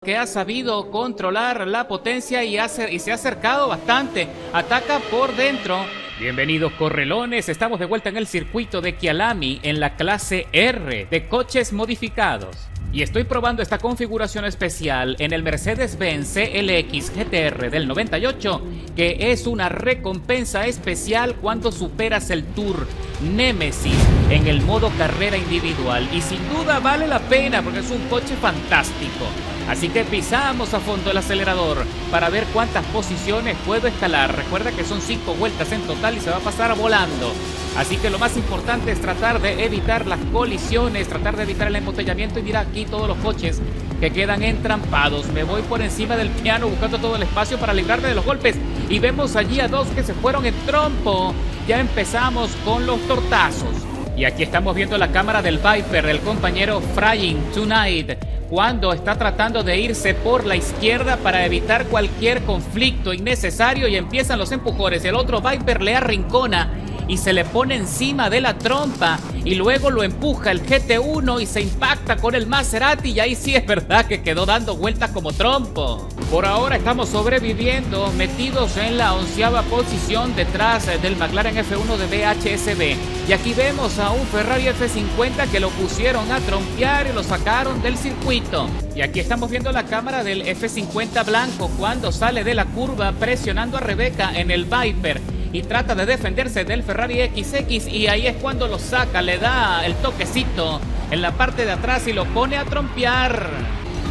Que ha sabido controlar la potencia y se ha acercado bastante. Ataca por dentro. Bienvenidos correlones, estamos de vuelta en el circuito de Kyalami en la clase R de coches modificados. Y estoy probando esta configuración especial en el Mercedes-Benz CLX GTR del 98, que es una recompensa especial cuando superas el Tour Nemesis en el modo carrera individual. Y sin duda vale la pena porque es un coche fantástico. Así que pisamos a fondo el acelerador para ver cuántas posiciones puedo escalar. Recuerda que son 5 vueltas en total y se va a pasar volando. Así que lo más importante es tratar de evitar las colisiones, tratar de evitar el embotellamiento. Y mira aquí todos los coches que quedan entrampados. Me voy por encima del piano buscando todo el espacio para librarme de los golpes. Y vemos allí a dos que se fueron en trompo. Ya empezamos con los tortazos. Y aquí estamos viendo la cámara del Viper, el compañero Frying Tonight, cuando está tratando de irse por la izquierda para evitar cualquier conflicto innecesario y empiezan los empujones. El otro Viper le arrincona y se le pone encima de la trompa y luego lo empuja el GT1 y se impacta con el Maserati y ahí sí es verdad que quedó dando vueltas como trompo. Por ahora estamos sobreviviendo, metidos en la 11ª posición detrás del McLaren F1 de BHSB. Y aquí vemos a un Ferrari F50 que lo pusieron a trompear y lo sacaron del circuito. Y aquí estamos viendo la cámara del F50 blanco cuando sale de la curva presionando a Rebeca en el Viper y trata de defenderse del Ferrari XX y ahí es cuando lo saca, le da el toquecito en la parte de atrás y lo pone a trompear.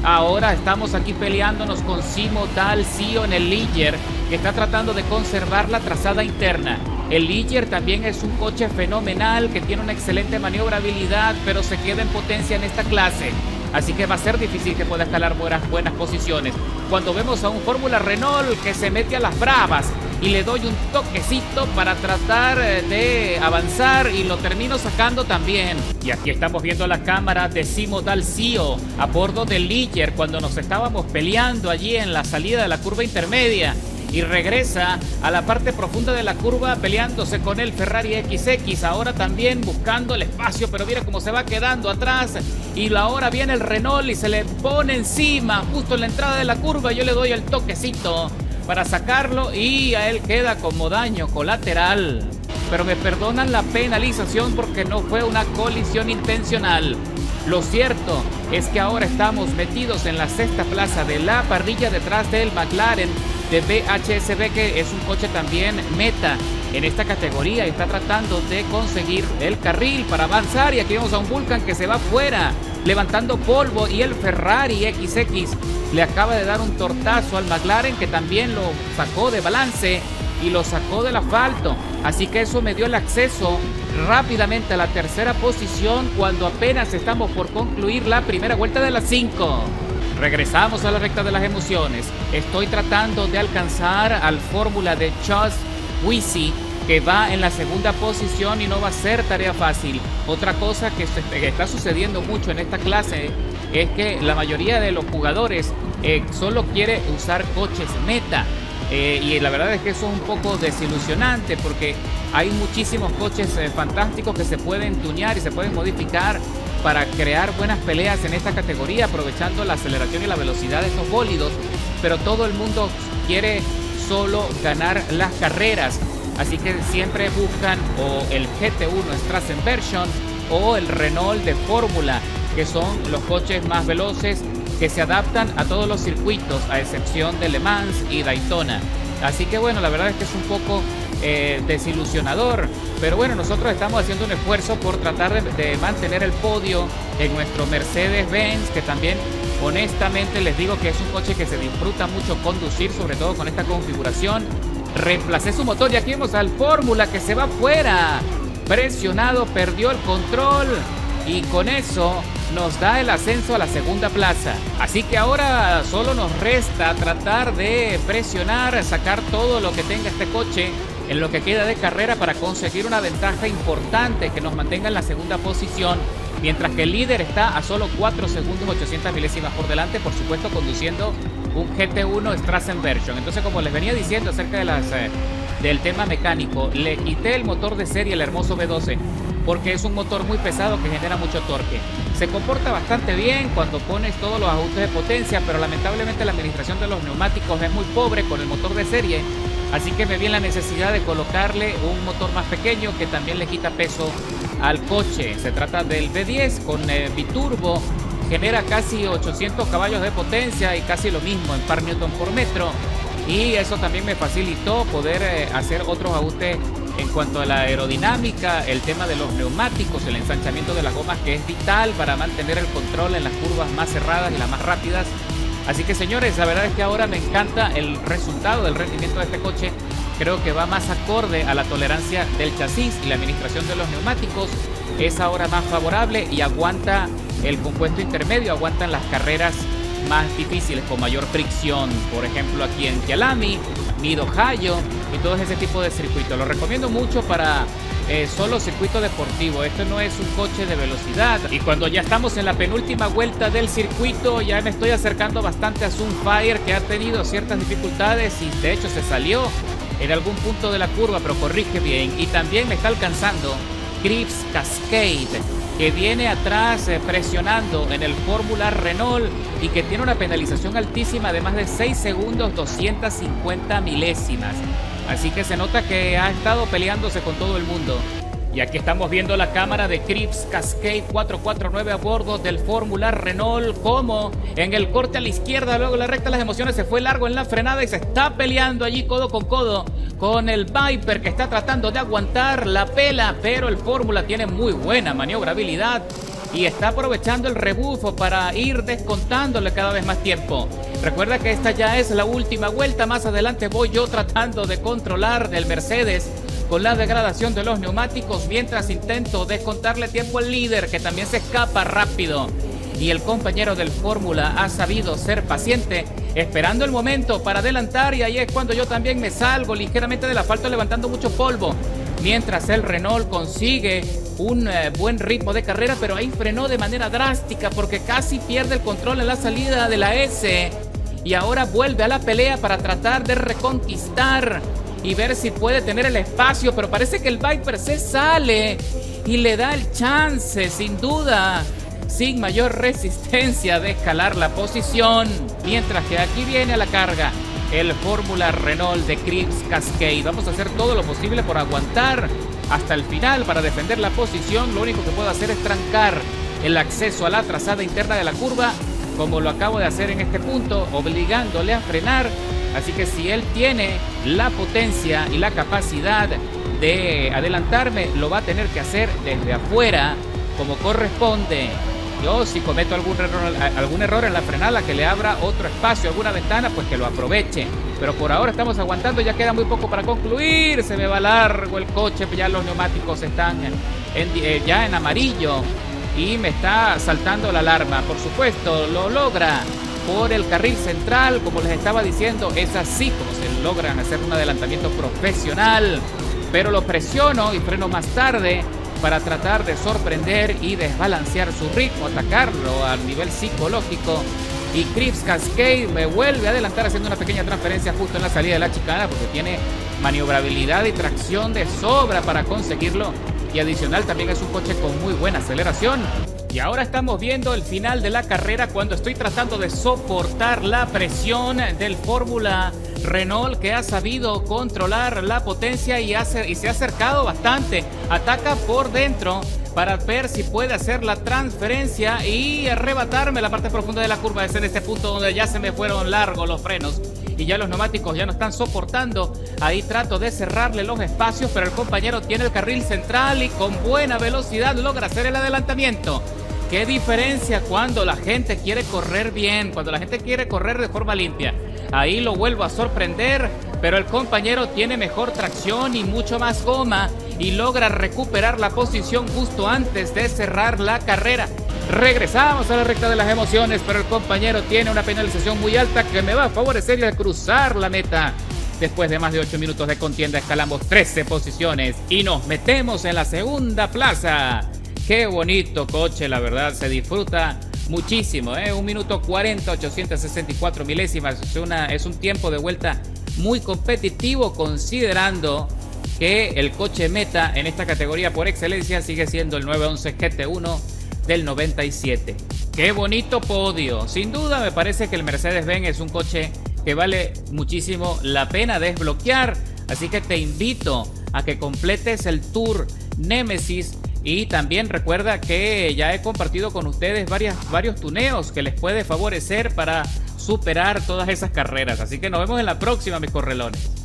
Ahora estamos aquí peleándonos con Simo Dal Sio en el Ligier, que está tratando de conservar la trazada interna. El Ligier también es un coche fenomenal que tiene una excelente maniobrabilidad, pero se queda en potencia en esta clase. Así que va a ser difícil que pueda escalar buenas posiciones. Cuando vemos a un Fórmula Renault que se mete a las bravas y le doy un toquecito para tratar de avanzar y lo termino sacando también. Y aquí estamos viendo la cámara de Simo Dal Sio a bordo del Ligier cuando nos estábamos peleando allí en la salida de la curva intermedia. Y regresa a la parte profunda de la curva peleándose con el Ferrari XX, ahora también buscando el espacio, pero mira cómo se va quedando atrás. Y ahora viene el Renault y se le pone encima justo en la entrada de la curva. Yo le doy el toquecito para sacarlo y a él queda como daño colateral. Pero me perdonan la penalización porque no fue una colisión intencional. Lo cierto es que ahora estamos metidos en la 6ª plaza de la parrilla detrás del McLaren de BHSB, que es un coche también meta en esta categoría y está tratando de conseguir el carril para avanzar. Y aquí vemos a un Vulcan que se va fuera levantando polvo y el Ferrari XX le acaba de dar un tortazo al McLaren que también lo sacó de balance y lo sacó del asfalto. Así que eso me dio el acceso rápidamente a la 3ª posición cuando apenas estamos por concluir la primera vuelta de las 5. Regresamos a la recta de las emociones. Estoy tratando de alcanzar al Fórmula de Chas Wisi, que va en la 2ª posición y no va a ser tarea fácil. Otra cosa que está sucediendo mucho en esta clase es que la mayoría de los jugadores solo quiere usar coches meta. Y la verdad es que eso es un poco desilusionante porque hay muchísimos coches fantásticos que se pueden tunear y se pueden modificar para crear buenas peleas en esta categoría, aprovechando la aceleración y la velocidad de estos bólidos, pero todo el mundo quiere solo ganar las carreras, así que siempre buscan o el GT1 Strassen Version o el Renault de Fórmula, que son los coches más veloces que se adaptan a todos los circuitos, a excepción de Le Mans y Daytona. Así que bueno, la verdad es que es un poco desilusionador, pero bueno, nosotros estamos haciendo un esfuerzo por tratar de mantener el podio en nuestro Mercedes-Benz, que también honestamente les digo que es un coche que se disfruta mucho conducir, sobre todo con esta configuración. Reemplacé su motor y aquí vemos al Fórmula que se va fuera, presionado, perdió el control y con eso nos da el ascenso a la 2ª plaza. Así que ahora solo nos resta tratar de presionar, sacar todo lo que tenga este coche en lo que queda de carrera para conseguir una ventaja importante que nos mantenga en la 2ª posición, mientras que el líder está a solo 4 segundos 800 milésimas por delante, por supuesto conduciendo un GT1 Strassen Version. Entonces, como les venía diciendo acerca de del tema mecánico, le quité el motor de serie, el hermoso V12, porque es un motor muy pesado que genera mucho torque. Se comporta bastante bien cuando pones todos los ajustes de potencia, pero lamentablemente la administración de los neumáticos es muy pobre con el motor de serie, así que me vi en la necesidad de colocarle un motor más pequeño que también le quita peso al coche. Se trata del V10 con biturbo, genera casi 800 caballos de potencia y casi lo mismo en par newton por metro, y eso también me facilitó poder hacer otros ajustes en cuanto a la aerodinámica, el tema de los neumáticos, el ensanchamiento de las gomas, que es vital para mantener el control en las curvas más cerradas y las más rápidas. Así que, señores, la verdad es que ahora me encanta el resultado del rendimiento de este coche. Creo que va más acorde a la tolerancia del chasis, y la administración de los neumáticos es ahora más favorable y aguanta el compuesto intermedio, aguantan las carreras más difíciles con mayor fricción, por ejemplo aquí en Kyalami, Mid-Ohio y todo ese tipo de circuitos. Lo recomiendo mucho para solo circuito deportivo. Esto no es un coche de velocidad. Y cuando ya estamos en la penúltima vuelta del circuito, ya me estoy acercando bastante a Sunfire, que ha tenido ciertas dificultades y de hecho se salió en algún punto de la curva, pero corrige bien. Y también me está alcanzando Cripps Cascade, que viene atrás presionando en el Fórmula Renault y que tiene una penalización altísima de más de 6 segundos, 250 milésimas. Así que se nota que ha estado peleándose con todo el mundo. Y aquí estamos viendo la cámara de Cripps Cascade 449 a bordo del Fórmula Renault, como en el corte a la izquierda, luego la recta, las emociones, se fue largo en la frenada y se está peleando allí codo con el Viper, que está tratando de aguantar la pela, pero el Fórmula tiene muy buena maniobrabilidad y está aprovechando el rebufo para ir descontándole cada vez más tiempo. Recuerda que esta ya es la última vuelta. Más adelante voy yo tratando de controlar del Mercedes con la degradación de los neumáticos, mientras intento descontarle tiempo al líder, que también se escapa rápido. Y el compañero del Fórmula ha sabido ser paciente, esperando el momento para adelantar, y ahí es cuando yo también me salgo ligeramente del asfalto levantando mucho polvo, mientras el Renault consigue un buen ritmo de carrera, pero ahí frenó de manera drástica porque casi pierde el control en la salida de la S, y ahora vuelve a la pelea para tratar de reconquistar y ver si puede tener el espacio, pero parece que el Viper se sale y le da el chance, sin duda, sin mayor resistencia, de escalar la posición, mientras que aquí viene a la carga el Fórmula Renault de Cripps Cascade. Vamos a hacer todo lo posible por aguantar hasta el final para defender la posición. Lo único que puedo hacer es trancar el acceso a la trazada interna de la curva, como lo acabo de hacer en este punto, obligándole a frenar. Así que si él tiene la potencia y la capacidad de adelantarme, lo va a tener que hacer desde afuera, como corresponde. Yo, si cometo algún error en la frenada, que le abra otro espacio, alguna ventana, pues que lo aproveche. Pero por ahora estamos aguantando, ya queda muy poco para concluir. Se me va largo el coche, ya los neumáticos están ya en amarillo y me está saltando la alarma. Por supuesto, lo logra por el carril central, como les estaba diciendo. Es así como se logran hacer un adelantamiento profesional, pero lo presiono y freno más tarde para tratar de sorprender y desbalancear su ritmo, atacarlo a nivel psicológico. Y Cripps Cascade me vuelve a adelantar haciendo una pequeña transferencia justo en la salida de la chicana, porque tiene maniobrabilidad y tracción de sobra para conseguirlo, y adicional también es un coche con muy buena aceleración. Y ahora estamos viendo el final de la carrera, cuando estoy tratando de soportar la presión del Fórmula Renault, que ha sabido controlar la potencia y se ha acercado bastante. Ataca por dentro para ver si puede hacer la transferencia y arrebatarme la parte profunda de la curva. Es en este punto donde ya se me fueron largos los frenos y ya los neumáticos ya no están soportando. Ahí trato de cerrarle los espacios, pero el compañero tiene el carril central y con buena velocidad logra hacer el adelantamiento. Qué diferencia cuando la gente quiere correr bien, cuando la gente quiere correr de forma limpia. Ahí lo vuelvo a sorprender, pero el compañero tiene mejor tracción y mucho más goma y logra recuperar la posición justo antes de cerrar la carrera. Regresamos a la recta de las emociones, pero el compañero tiene una penalización muy alta que me va a favorecer al cruzar la meta. Después de más de 8 minutos de contienda, escalamos 13 posiciones y nos metemos en la segunda plaza. Qué bonito coche, la verdad, se disfruta muchísimo, 1 minuto 40, 864 milésimas. Es un tiempo de vuelta muy competitivo, considerando que el coche meta en esta categoría por excelencia sigue siendo el 911 GT1 del 97. ¡Qué bonito podio! Sin duda me parece que el Mercedes-Benz es un coche que vale muchísimo la pena desbloquear, así que te invito a que completes el Tour Nemesis. Y también recuerda que ya he compartido con ustedes varios tuneos que les puede favorecer para superar todas esas carreras. Así que nos vemos en la próxima, mis correlones.